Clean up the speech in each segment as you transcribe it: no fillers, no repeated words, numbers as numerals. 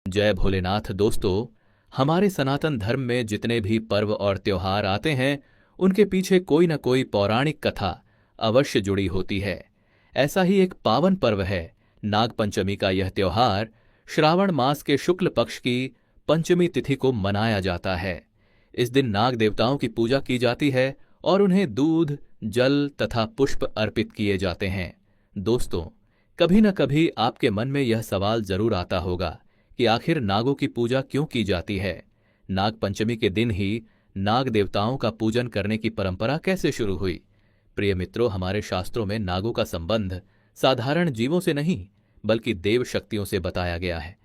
जय भोलेनाथ। दोस्तों, हमारे सनातन धर्म में जितने भी पर्व और त्योहार आते हैं उनके पीछे कोई न कोई पौराणिक कथा अवश्य जुड़ी होती है। ऐसा ही एक पावन पर्व है नाग पंचमी का। यह त्योहार श्रावण मास के शुक्ल पक्ष की पंचमी तिथि को मनाया जाता है। इस दिन नाग देवताओं की पूजा की जाती है और उन्हें दूध, जल तथा पुष्प अर्पित किए जाते हैं। दोस्तों, कभी न कभी आपके मन में यह सवाल जरूर आता होगा कि आखिर नागों की पूजा क्यों की जाती है। नाग पंचमी के दिन ही नाग देवताओं का पूजन करने की परंपरा कैसे शुरू हुई। प्रिय मित्रों, हमारे शास्त्रों में नागों का संबंध साधारण जीवों से नहीं बल्कि देव शक्तियों से बताया गया है।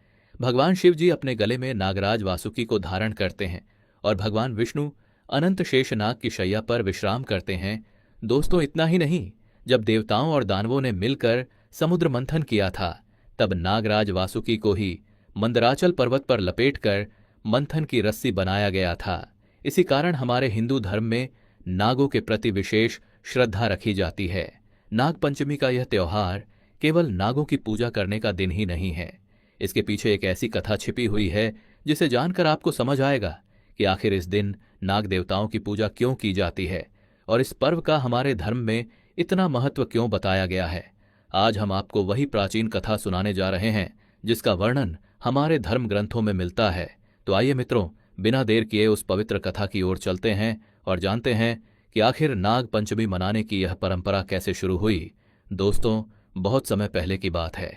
भगवान शिव जी अपने गले में नागराज वासुकी को धारण करते हैं और भगवान विष्णु अनंत शेष नाग की शैया पर विश्राम करते हैं। दोस्तों, इतना ही नहीं, जब देवताओं और दानवों ने मिलकर समुद्र मंथन किया था तब नागराज वासुकी को ही मंदराचल पर्वत पर लपेटकर मंथन की रस्सी बनाया गया था। इसी कारण हमारे हिंदू धर्म में नागों के प्रति विशेष श्रद्धा रखी जाती है। नाग पंचमी का यह त्योहार केवल नागों की पूजा करने का दिन ही नहीं है। इसके पीछे एक ऐसी कथा छिपी हुई है जिसे जानकर आपको समझ आएगा कि आखिर इस दिन नाग देवताओं की पूजा क्यों की जाती है और इस पर्व का हमारे धर्म में इतना महत्व क्यों बताया गया है। आज हम आपको वही प्राचीन कथा सुनाने जा रहे हैं जिसका वर्णन हमारे धर्म ग्रंथों में मिलता है। तो आइए मित्रों, बिना देर किए उस पवित्र कथा की ओर चलते हैं और जानते हैं कि आखिर नाग पंचमी मनाने की यह परंपरा कैसे शुरू हुई। दोस्तों, बहुत समय पहले की बात है।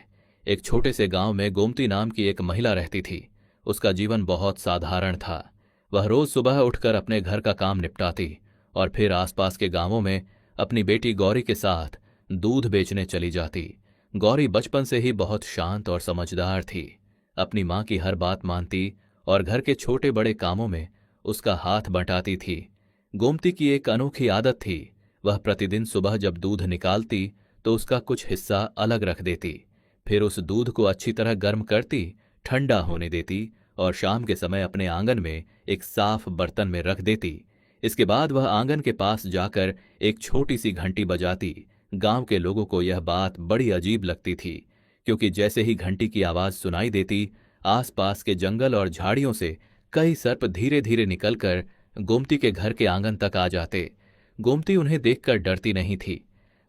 एक छोटे से गांव में गोमती नाम की एक महिला रहती थी। उसका जीवन बहुत साधारण था। वह रोज सुबह उठकर अपने घर का काम निपटाती और फिर आसपास के गांवों में अपनी बेटी गौरी के साथ दूध बेचने चली जाती। गौरी बचपन से ही बहुत शांत और समझदार थी। अपनी मां की हर बात मानती और घर के छोटे बड़े कामों में उसका हाथ बंटाती थी। गोमती की एक अनोखी आदत थी। वह प्रतिदिन सुबह जब दूध निकालती तो उसका कुछ हिस्सा अलग रख देती। फिर उस दूध को अच्छी तरह गर्म करती, ठंडा होने देती और शाम के समय अपने आंगन में एक साफ बर्तन में रख देती। इसके बाद वह आंगन के पास जाकर एक छोटी सी घंटी बजाती। गांव के लोगों को यह बात बड़ी अजीब लगती थी, क्योंकि जैसे ही घंटी की आवाज सुनाई देती, आसपास के जंगल और झाड़ियों से कई सर्प धीरे धीरे निकलकर गोमती के घर के आंगन तक आ जाते। गोमती उन्हें देखकर डरती नहीं थी।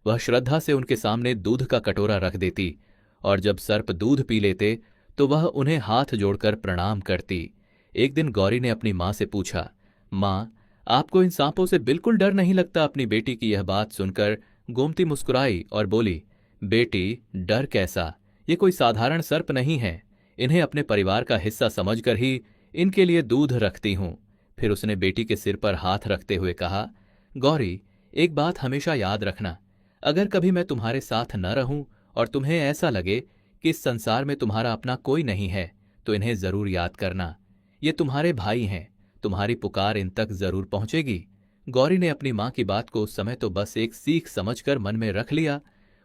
वह श्रद्धा से उनके सामने दूध का कटोरा रख देती और जब सर्प दूध पी लेते तो वह उन्हें हाथ जोड़कर प्रणाम करती। एक दिन गौरी ने अपनी मां से पूछा, मां, आपको इन सांपों से बिल्कुल डर नहीं लगता? अपनी बेटी की यह बात सुनकर गोमती मुस्कुराई और बोली, बेटी, डर कैसा? ये कोई साधारण सर्प नहीं है। इन्हें अपने परिवार का हिस्सा समझकर ही इनके लिए दूध रखती हूं। फिर उसने बेटी के सिर पर हाथ रखते हुए कहा, गौरी, एक बात हमेशा याद रखना। अगर कभी मैं तुम्हारे साथ न रहूं और तुम्हें ऐसा लगे कि इस संसार में तुम्हारा अपना कोई नहीं है तो इन्हें जरूर याद करना। ये तुम्हारे भाई हैं। तुम्हारी पुकार इन तक जरूर पहुंचेगी। गौरी ने अपनी मां की बात को उस समय तो बस एक सीख समझकर मन में रख लिया।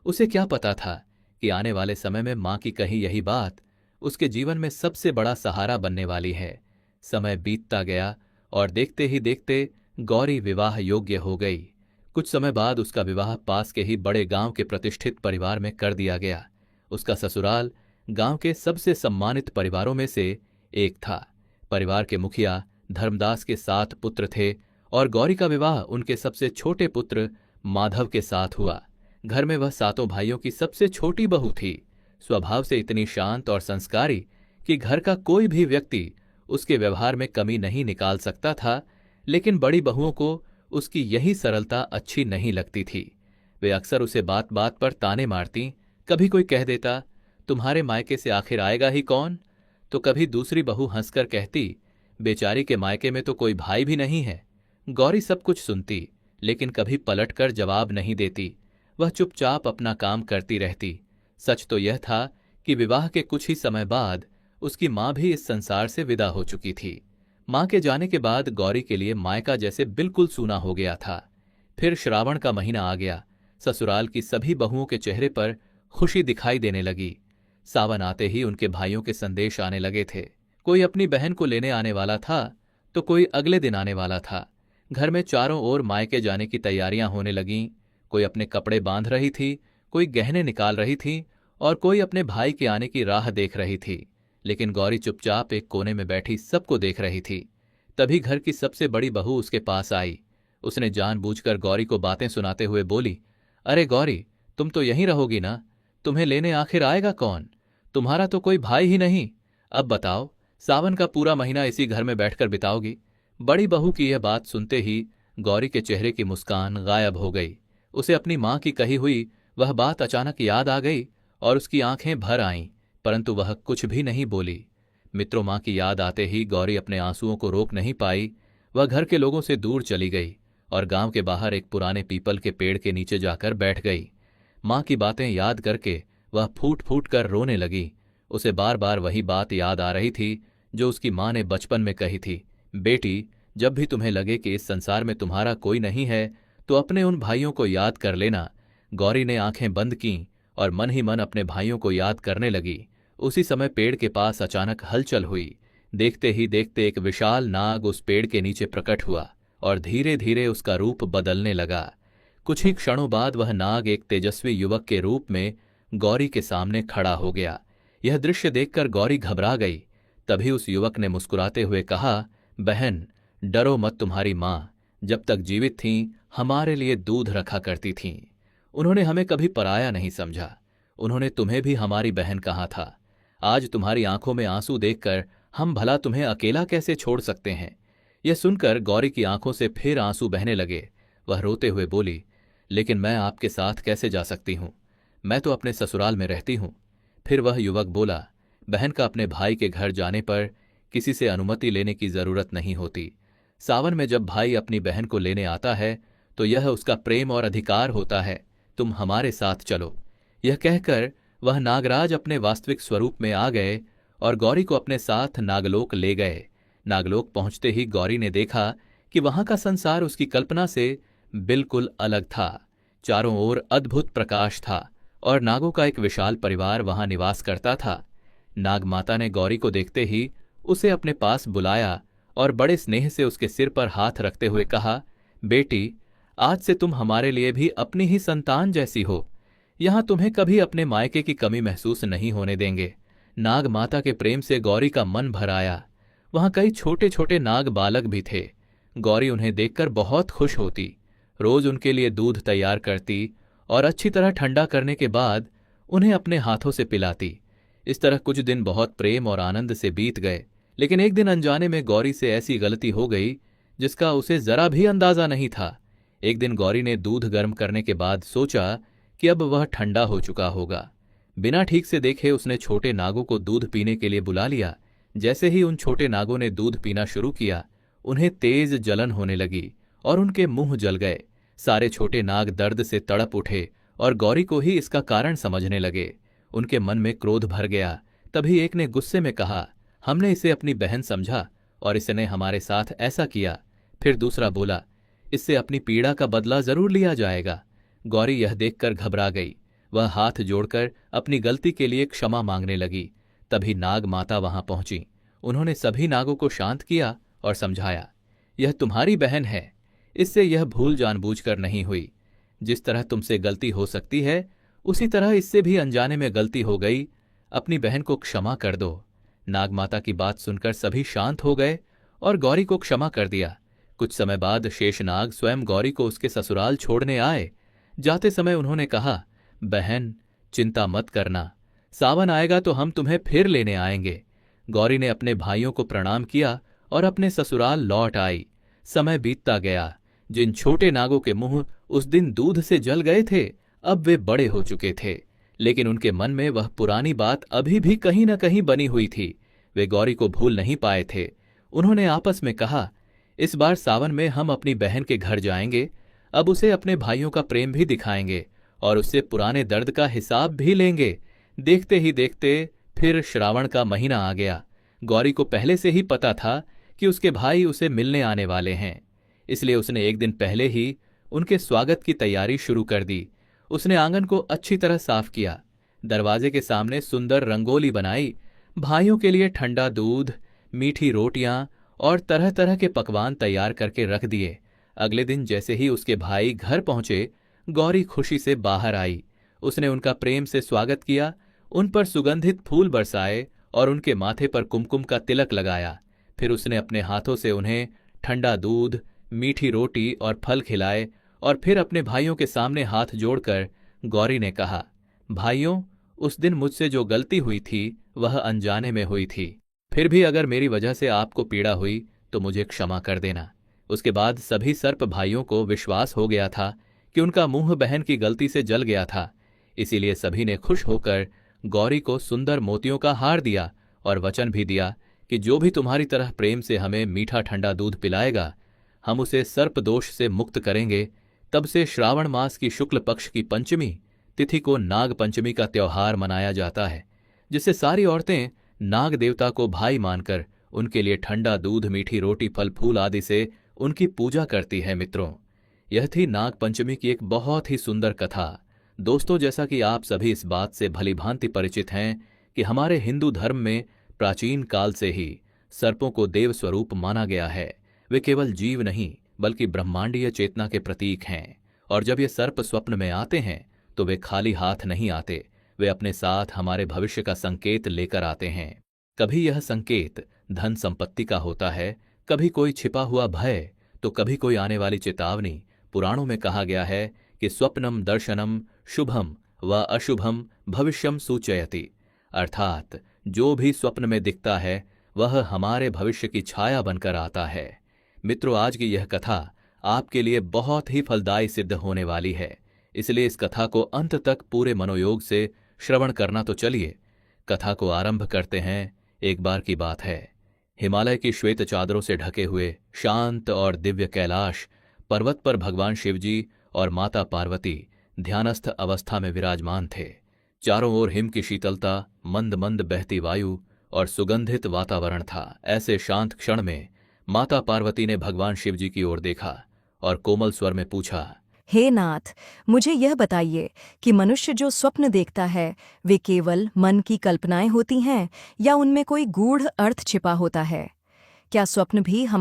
उसे क्या पता था कि आने वाले समय में मां की कही यही बात उसके जीवन में सबसे बड़ा सहारा बनने वाली है। समय बीतता गया और देखते ही देखते गौरी विवाह योग्य हो गई। कुछ समय बाद उसका विवाह पास के ही बड़े गांव के प्रतिष्ठित परिवार में कर दिया गया। उसका ससुराल गांव के सबसे सम्मानित परिवारों में से एक था। परिवार के मुखिया धर्मदास के 7 पुत्र थे और गौरी का विवाह उनके सबसे छोटे पुत्र माधव के साथ हुआ। घर में वह 7 भाइयों की सबसे छोटी बहू थी। स्वभाव से इतनी शांत और संस्कारी कि घर का कोई भी व्यक्ति उसके व्यवहार में कमी नहीं निकाल सकता था, लेकिन बड़ी बहुओं को उसकी यही सरलता अच्छी नहीं लगती थी। वे अक्सर उसे बात बात पर ताने मारती। कभी कोई कह देता, तुम्हारे मायके से आखिर आएगा ही कौन? तो कभी दूसरी बहू हंसकर कहती, बेचारी के मायके में तो कोई भाई भी नहीं है। गौरी सब कुछ सुनती, लेकिन कभी पलटकर जवाब नहीं देती। वह चुपचाप अपना काम करती रहती। सच तो यह था कि विवाह के कुछ ही समय बाद उसकी मां भी इस संसार से विदा हो चुकी थी। मां के जाने के बाद गौरी के लिए मायका जैसे बिल्कुल सूना हो गया था। फिर श्रावण का महीना आ गया। ससुराल की सभी बहुओं के चेहरे पर खुशी दिखाई देने लगी। सावन आते ही उनके भाइयों के संदेश आने लगे थे। कोई अपनी बहन को लेने आने वाला था तो कोई अगले दिन आने वाला था। घर में चारों ओर मायके जाने की तैयारियां होने लगीं। कोई अपने कपड़े बांध रही थी, कोई गहने निकाल रही थी और कोई अपने भाई के आने की राह देख रही थी। लेकिन गौरी चुपचाप एक कोने में बैठी सबको देख रही थी। तभी घर की सबसे बड़ी बहू उसके पास आई। उसने जानबूझकर गौरी को बातें सुनाते हुए बोली, अरे गौरी, तुम तो यहीं रहोगी ना? तुम्हें लेने आखिर आएगा कौन? तुम्हारा तो कोई भाई ही नहीं। अब बताओ, सावन का पूरा महीना इसी घर में बैठकर बिताओगी? बड़ी बहू की यह बात सुनते ही गौरी के चेहरे की मुस्कान गायब हो गई। उसे अपनी मां की कही हुई वह बात अचानक याद आ गई और उसकी आंखें भर आईं, परंतु वह कुछ भी नहीं बोली। मित्रों, मां की याद आते ही गौरी अपने आंसुओं को रोक नहीं पाई। वह घर के लोगों से दूर चली गई और गांव के बाहर एक पुराने पीपल के पेड़ के नीचे जाकर बैठ गई। मां की बातें याद करके वह फूट फूट कर रोने लगी। उसे बार बार वही बात याद आ रही थी जो उसकी मां ने बचपन में कही थी, बेटी, जब भी तुम्हें लगे कि इस संसार में तुम्हारा कोई नहीं है तो अपने उन भाइयों को याद कर लेना। गौरी ने आंखें बंद कीं और मन ही मन अपने भाइयों को याद करने लगी। उसी समय पेड़ के पास अचानक हलचल हुई। देखते ही देखते एक विशाल नाग उस पेड़ के नीचे प्रकट हुआ और धीरे धीरे उसका रूप बदलने लगा। कुछ ही क्षणों बाद वह नाग एक तेजस्वी युवक के रूप में गौरी के सामने खड़ा हो गया। यह दृश्य देखकर गौरी घबरा गई। तभी उस युवक ने मुस्कुराते हुए कहा, बहन, डरो मत, तुम्हारी मां जब तक जीवित थीं हमारे लिए दूध रखा करती थीं। उन्होंने हमें कभी पराया नहीं समझा। उन्होंने तुम्हें भी हमारी बहन कहा था। आज तुम्हारी आंखों में आंसू देखकर हम भला तुम्हें अकेला कैसे छोड़ सकते हैं? यह सुनकर गौरी की आंखों से फिर आंसू बहने लगे। वह रोते हुए बोली, लेकिन मैं आपके साथ कैसे जा सकती हूं? मैं तो अपने ससुराल में रहती हूं। फिर वह युवक बोला, बहन का अपने भाई के घर जाने पर किसी से अनुमति लेने की जरूरत नहीं होती। सावन में जब भाई अपनी बहन को लेने आता है तो यह उसका प्रेम और अधिकार होता है। तुम हमारे साथ चलो। यह कहकर वह नागराज अपने वास्तविक स्वरूप में आ गए और गौरी को अपने साथ नागलोक ले गए। नागलोक पहुंचते ही गौरी ने देखा कि वहां का संसार उसकी कल्पना से बिल्कुल अलग था। चारों ओर अद्भुत प्रकाश था और नागों का एक विशाल परिवार वहां निवास करता था। नाग माता ने गौरी को देखते ही उसे अपने पास बुलाया और बड़े स्नेह से उसके सिर पर हाथ रखते हुए कहा, बेटी, आज से तुम हमारे लिए भी अपनी ही संतान जैसी हो। यहां तुम्हें कभी अपने मायके की कमी महसूस नहीं होने देंगे। नाग माता के प्रेम से गौरी का मन भर आया। वहां कई छोटे छोटे नाग बालक भी थे। गौरी उन्हें देखकर बहुत खुश होती। रोज उनके लिए दूध तैयार करती और अच्छी तरह ठंडा करने के बाद उन्हें अपने हाथों से पिलाती। इस तरह कुछ दिन बहुत प्रेम और आनंद से बीत गए। लेकिन एक दिन अनजाने में गौरी से ऐसी गलती हो गई जिसका उसे जरा भी अंदाजा नहीं था। एक दिन गौरी ने दूध गर्म करने के बाद सोचा कि अब वह ठंडा हो चुका होगा। बिना ठीक से देखे उसने छोटे नागों को दूध पीने के लिए बुला लिया। जैसे ही उन छोटे नागों ने दूध पीना शुरू किया, उन्हें तेज जलन होने लगी और उनके मुंह जल गए। सारे छोटे नाग दर्द से तड़प उठे और गौरी को ही इसका कारण समझने लगे। उनके मन में क्रोध भर गया। तभी एक ने गुस्से में कहा, हमने इसे अपनी बहन समझा और इसने हमारे साथ ऐसा किया। फिर दूसरा बोला, इससे अपनी पीड़ा का बदला जरूर लिया जाएगा। गौरी यह देखकर घबरा गई। वह हाथ जोड़कर अपनी गलती के लिए क्षमा मांगने लगी। तभी नाग माता वहां पहुंची। उन्होंने सभी नागों को शांत किया और समझाया, यह तुम्हारी बहन है, इससे यह भूल जानबूझकर नहीं हुई। जिस तरह तुमसे गलती हो सकती है उसी तरह इससे भी अनजाने में गलती हो गई। अपनी बहन को क्षमा कर दो। नाग माता की बात सुनकर सभी शांत हो गए और गौरी को क्षमा कर दिया। कुछ समय बाद शेषनाग स्वयं गौरी को उसके ससुराल छोड़ने आए। जाते समय उन्होंने कहा, बहन, चिंता मत करना, सावन आएगा तो हम तुम्हें फिर लेने आएंगे। गौरी ने अपने भाइयों को प्रणाम किया और अपने ससुराल लौट आई। समय बीतता गया। जिन छोटे नागों के मुंह उस दिन दूध से जल गए थे, अब वे बड़े हो चुके थे, लेकिन उनके मन में वह पुरानी बात अभी भी कहीं न कहीं बनी हुई थी। वे गौरी को भूल नहीं पाए थे। उन्होंने आपस में कहा, इस बार सावन में हम अपनी बहन के घर जाएंगे। अब उसे अपने भाइयों का प्रेम भी दिखाएंगे और उससे पुराने दर्द का हिसाब भी लेंगे। देखते ही देखते फिर श्रावण का महीना आ गया। गौरी को पहले से ही पता था कि उसके भाई उसे मिलने आने वाले हैं, इसलिए उसने एक दिन पहले ही उनके स्वागत की तैयारी शुरू कर दी। उसने आंगन को अच्छी तरह साफ किया, दरवाजे के सामने सुंदर रंगोली बनाई, भाइयों के लिए ठंडा दूध, मीठी रोटियां और तरह तरह के पकवान तैयार करके रख दिए। अगले दिन जैसे ही उसके भाई घर पहुंचे, गौरी खुशी से बाहर आई। उसने उनका प्रेम से स्वागत किया, उन पर सुगंधित फूल बरसाए और उनके माथे पर कुमकुम का तिलक लगाया। फिर उसने अपने हाथों से उन्हें ठंडा दूध, मीठी रोटी और फल खिलाए और फिर अपने भाइयों के सामने हाथ जोड़कर गौरी ने कहा, भाइयों, उस दिन मुझसे जो गलती हुई थी वह अनजाने में हुई थी। फिर भी अगर मेरी वजह से आपको पीड़ा हुई तो मुझे क्षमा कर देना। उसके बाद सभी सर्प भाइयों को विश्वास हो गया था कि उनका मुंह बहन की गलती से जल गया था। इसीलिए सभी ने खुश होकर गौरी को सुंदर मोतियों का हार दिया और वचन भी दिया कि जो भी तुम्हारी तरह प्रेम से हमें मीठा ठंडा दूध पिलाएगा, हम उसे सर्प दोष से मुक्त करेंगे। तब से श्रावण मास की शुक्ल पक्ष की पंचमी तिथि को नाग पंचमी का त्योहार मनाया जाता है, जिससे सारी औरतें नाग देवता को भाई मानकर उनके लिए ठंडा दूध, मीठी रोटी, फल फूल आदि से उनकी पूजा करती है। मित्रों, यह थी नाग पंचमी की एक बहुत ही सुंदर कथा। दोस्तों, जैसा कि आप सभी इस बात से भलीभांति परिचित हैं कि हमारे हिंदू धर्म में प्राचीन काल से ही सर्पों को देव स्वरूप माना गया है। वे केवल जीव नहीं बल्कि ब्रह्मांडीय चेतना के प्रतीक हैं। और जब ये सर्प स्वप्न में आते हैं तो वे खाली हाथ नहीं आते, वे अपने साथ हमारे भविष्य का संकेत लेकर आते हैं। कभी यह संकेत धन संपत्ति का होता है, कभी कोई छिपा हुआ भय, तो कभी कोई आने वाली चेतावनी। पुराणों में कहा गया है कि स्वप्नम दर्शनम शुभम व अशुभम भविष्यम सूचयति, अर्थात जो भी स्वप्न में दिखता है वह हमारे भविष्य की छाया बनकर आता है। मित्रों, आज की यह कथा आपके लिए बहुत ही फलदायी सिद्ध होने वाली है, इसलिए इस कथा को अंत तक पूरे मनोयोग से श्रवण करना। तो चलिए कथा को आरंभ करते हैं। एक बार की बात है, हिमालय की श्वेत चादरों से ढके हुए शांत और दिव्य कैलाश पर्वत पर भगवान शिवजी और माता पार्वती ध्यानस्थ अवस्था में विराजमान थे। चारों ओर हिम की शीतलता, मंद मंद बहती वायु और सुगंधित वातावरण था। ऐसे शांत क्षण में माता पार्वती ने भगवान शिवजी की ओर देखा और कोमल स्वर में पूछा, हे नाथ, मुझे यह बताइए कि मनुष्य जो स्वप्न देखता है वे केवल मन की कल्पनाएं होती हैं या उनमें कोई गूढ़ अर्थ छिपा होता है? क्या स्वप्न भी